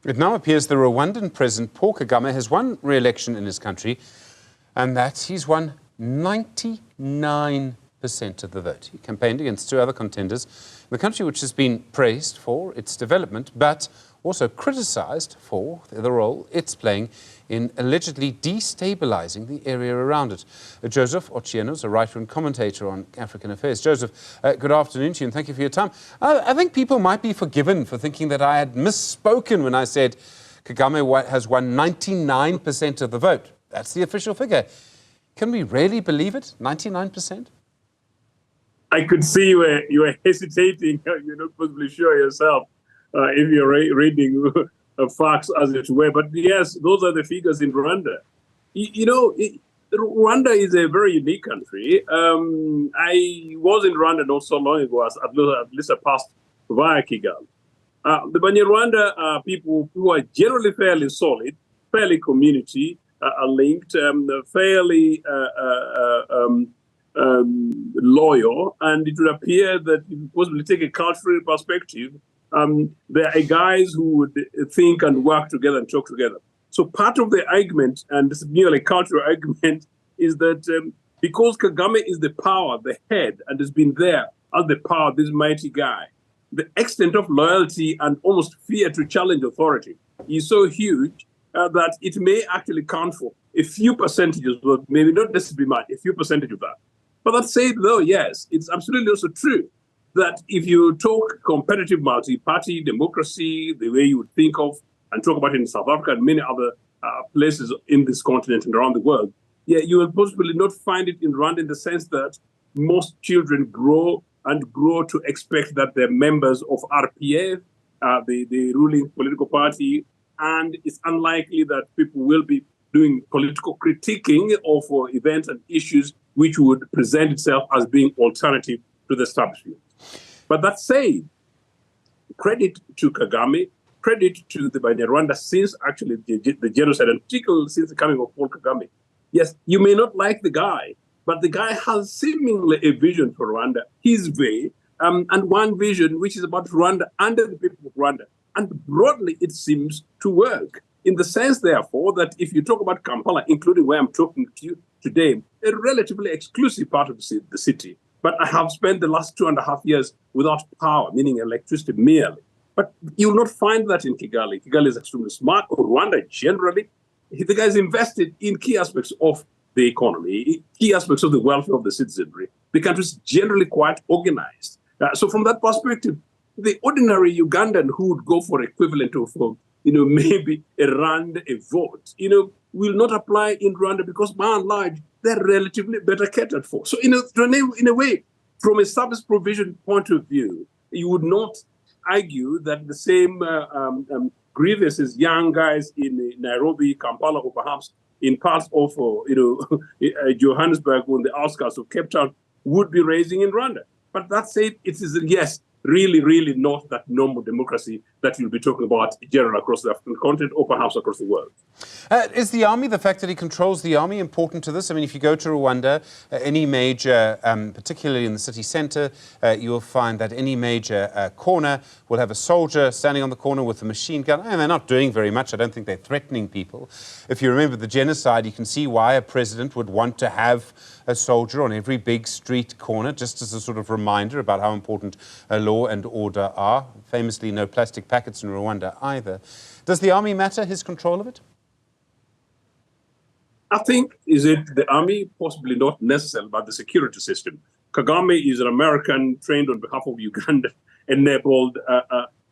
It now appears the Rwandan President Paul Kagame has won re-election in his country, and that he's won 99% of the vote. He campaigned against two other contenders in the country, which has been praised for its development, but also criticised for the role it's playing in allegedly destabilising the area around it. Joseph Ochieno is a writer and commentator on African Affairs. Joseph, good afternoon to you and thank you for your time. I think people might be forgiven for thinking that I had misspoken when I said Kagame has won 99% of the vote. That's the official figure. Can we really believe it? 99%? I could see you were hesitating. You're not possibly sure yourself if you're reading facts as it were. But yes, those are the figures in Rwanda. Rwanda is a very unique country. I was in Rwanda not so long ago, at least I passed via Kigali. The Banyarwanda are people who are generally fairly solid, fairly community linked, fairly loyal, and it would appear that if you possibly take a cultural perspective, there are guys who would think and work together and talk together. So part of the argument, and this is merely a cultural argument, is that because Kagame is the power, the head, and has been there as the power, this mighty guy, the extent of loyalty and almost fear to challenge authority is so huge that it may actually count for a few percentages, but maybe not necessarily much, a few percentage of that. But that said, though, yes, it's absolutely also true that if you talk competitive multi-party democracy, the way you would think of and talk about it in South Africa and many other places in this continent and around the world, yeah, you will possibly not find it in Rwanda in the sense that most children grow to expect that they're members of RPF, the ruling political party, and it's unlikely that people will be doing political critiquing of events and issues which would present itself as being alternative to the establishment. But that said, credit to Kagame, credit to the Banyarwanda since actually the genocide, and particularly since the coming of Paul Kagame. Yes, you may not like the guy, but the guy has seemingly a vision for Rwanda, his way, and one vision which is about Rwanda under the people of Rwanda. And broadly, it seems to work in the sense, therefore, that if you talk about Kampala, including where I'm talking to you today, a relatively exclusive part of the city. But I have spent the last 2.5 years without power, meaning electricity merely. But you will not find that in Kigali. Kigali is extremely smart, or Rwanda generally. The guy is invested in key aspects of the economy, key aspects of the welfare of the citizenry. The country is generally quite organized. So from that perspective, the ordinary Ugandan who would go for equivalent of, maybe a rand, a vote, will not apply in Rwanda because by and large, they're relatively better catered for. So in a way, from a service provision point of view, you would not argue that the same grievances young guys in Nairobi, Kampala, or perhaps in parts of Johannesburg on the outskirts of Cape Town would be raising in Rwanda. But that said, it is, yes, really not that normal democracy that you'll be talking about generally across the African continent or perhaps across the world. Is the army, the fact that he controls the army, important to this? I mean, if you go to Rwanda, any major, particularly in the city centre, you will find that any major corner will have a soldier standing on the corner with a machine gun. And they're not doing very much. I don't think they're threatening people. If you remember the genocide, you can see why a president would want to have a soldier on every big street corner, just as a sort of reminder about how important law and order are. Famously, no plastic packets in Rwanda either. Does the army matter, his control of it? I think, is it the army? Possibly not necessarily, but the security system. Kagame is an American trained on behalf of Uganda, enabled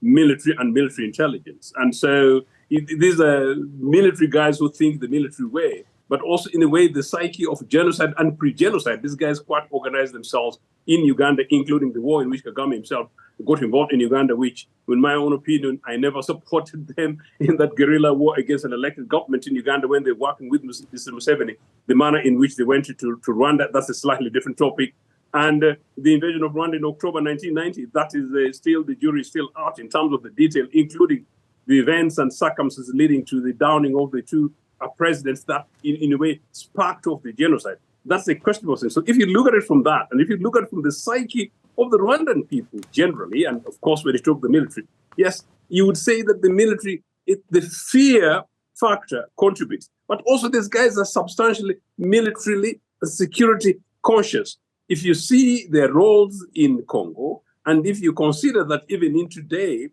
military and military intelligence. And so these are military guys who think the military way, but also in a way the psyche of genocide and pre-genocide. These guys quite organized themselves in Uganda, including the war in which Kagame himself got involved in Uganda, which, in my own opinion, I never supported them in that guerrilla war against an elected government in Uganda when they're working with Mr. Museveni. The manner in which they went to Rwanda, that's a slightly different topic. And the invasion of Rwanda in October 1990, that is still, the jury is still out in terms of the detail, including the events and circumstances leading to the downing of the two presidents that, in a way, sparked off the genocide. That's a questionable thing. So if you look at it from that, and if you look at it from the psyche of the Rwandan people generally, and of course when you talk the military, yes, you would say that the military the fear factor contributes. But also these guys are substantially militarily security conscious. If you see their roles in Congo, and if you consider that even in today,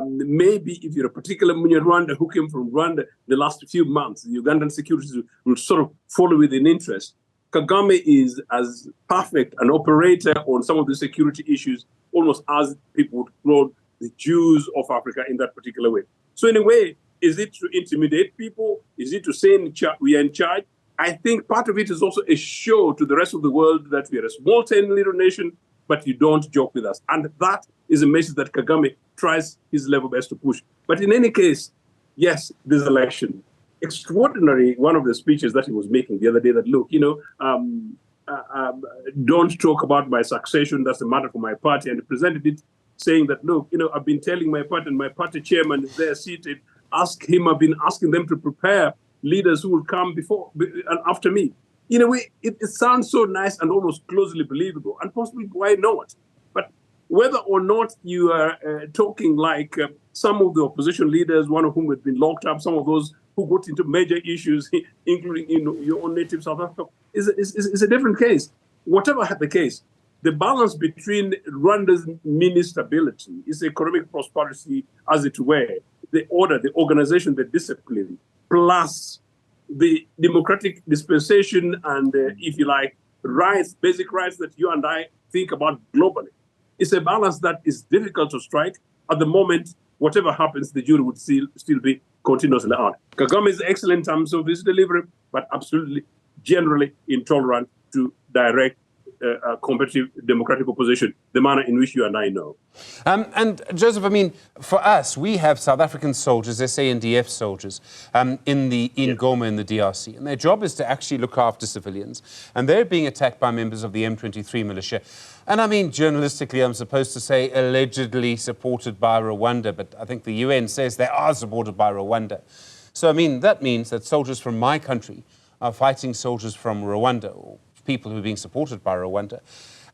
maybe if you're a particular Rwanda who came from Rwanda the last few months, the Ugandan securities will sort of follow with an interest. Kagame is as perfect an operator on some of the security issues, almost as people would call the Jews of Africa in that particular way. So in a way, is it to intimidate people? Is it to say we are in charge? I think part of it is also a show to the rest of the world that we are a small, tiny little nation, but you don't joke with us. And that is a message that Kagame tries his level best to push. But in any case, yes, this election, extraordinary, one of the speeches that he was making the other day that, look, don't talk about my succession, that's a matter for my party. And he presented it saying that, look, I've been telling my party, and my party chairman is there seated, I've been asking them to prepare leaders who will come before and after me. In a way, it sounds so nice and almost closely believable, and possibly why not? But whether or not you are talking like some of the opposition leaders, one of whom had been locked up, some of those who got into major issues, including your own native South Africa, is a different case. Whatever the case, the balance between Rwanda's mini stability, its economic prosperity, as it were, the order, the organization, the discipline, plus the democratic dispensation and, if you like, rights, basic rights that you and I think about globally. It's a balance that is difficult to strike. At the moment, whatever happens, the jury would still be continuously out. Kagame is excellent in terms of his delivery, but absolutely, generally intolerant to direct competitive democratic opposition, the manner in which you and I know. And Joseph, I mean, for us, we have South African soldiers, SANDF soldiers, in Goma in the DRC, and their job is to actually look after civilians, and they're being attacked by members of the M23 militia. And I mean, journalistically, I'm supposed to say allegedly supported by Rwanda, but I think the UN says they are supported by Rwanda. So, I mean, that means that soldiers from my country are fighting soldiers from Rwanda, or people who are being supported by Rwanda.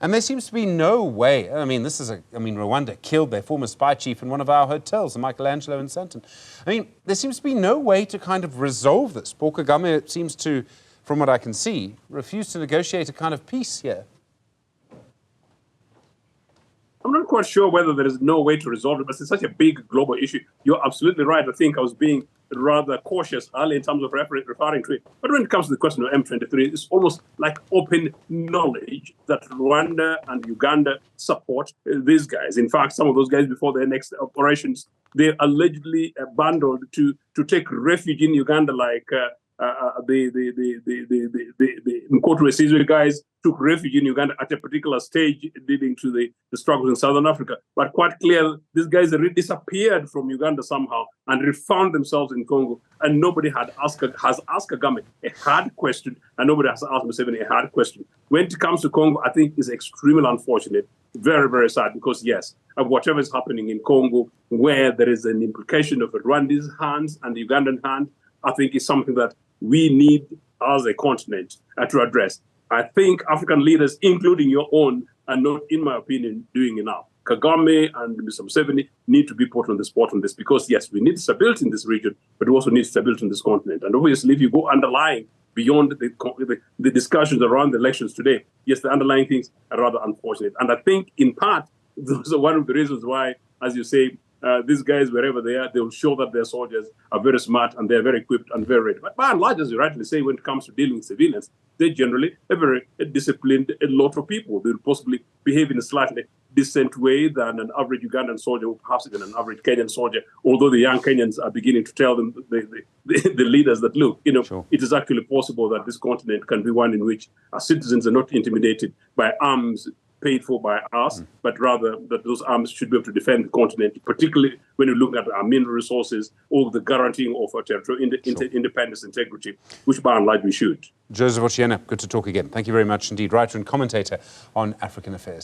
And there seems to be no way, Rwanda killed their former spy chief in one of our hotels, the Michelangelo in Santon. I mean, there seems to be no way to kind of resolve this. Paul Kagame seems to, from what I can see, refuse to negotiate a kind of peace here. I'm not quite sure whether there is no way to resolve it, but it's such a big global issue. You're absolutely right. I think I was being rather cautious early in terms of referring to it. But when it comes to the question of M23, it's almost like open knowledge that Rwanda and Uganda support these guys. In fact, some of those guys, before their next operations, they're allegedly bundled to take refuge in Uganda, like the Mkoto Wesizwe guys took refuge in Uganda at a particular stage leading to the struggles in Southern Africa. But quite clear, these guys disappeared from Uganda somehow and refound themselves in Congo. And nobody has asked Kagame a hard question, and nobody has asked Museveni a hard question. When it comes to Congo, I think it's extremely unfortunate, very, very sad, because yes, whatever is happening in Congo, where there is an implication of Rwanda's hands and the Ugandan hand, I think is something that we need as a continent to address. I think African leaders, including your own, are not, in my opinion, doing enough. Kagame and Mr. Museveni need to be put on the spot on this, because, yes, we need stability in this region, but we also need stability in this continent. And obviously, if you go underlying beyond the discussions around the elections today, yes, the underlying things are rather unfortunate. And I think, in part, those are one of the reasons why, as you say, these guys, wherever they are, they will show that their soldiers are very smart and they're very equipped and very ready. But by and large, as you rightly say, when it comes to dealing with civilians, they're generally a very disciplined lot of people. They will possibly behave in a slightly different way than an average Ugandan soldier, or perhaps even an average Kenyan soldier, although the young Kenyans are beginning to tell them, the leaders, that, look, sure, it is actually possible that this continent can be one in which our citizens are not intimidated by arms paid for by us, but rather that those arms should be able to defend the continent, particularly when you look at our mineral resources or the guaranteeing of our territorial independence, integrity, which by and large we should. Joseph Ochieno, good to talk again. Thank you very much indeed. Writer and commentator on African Affairs.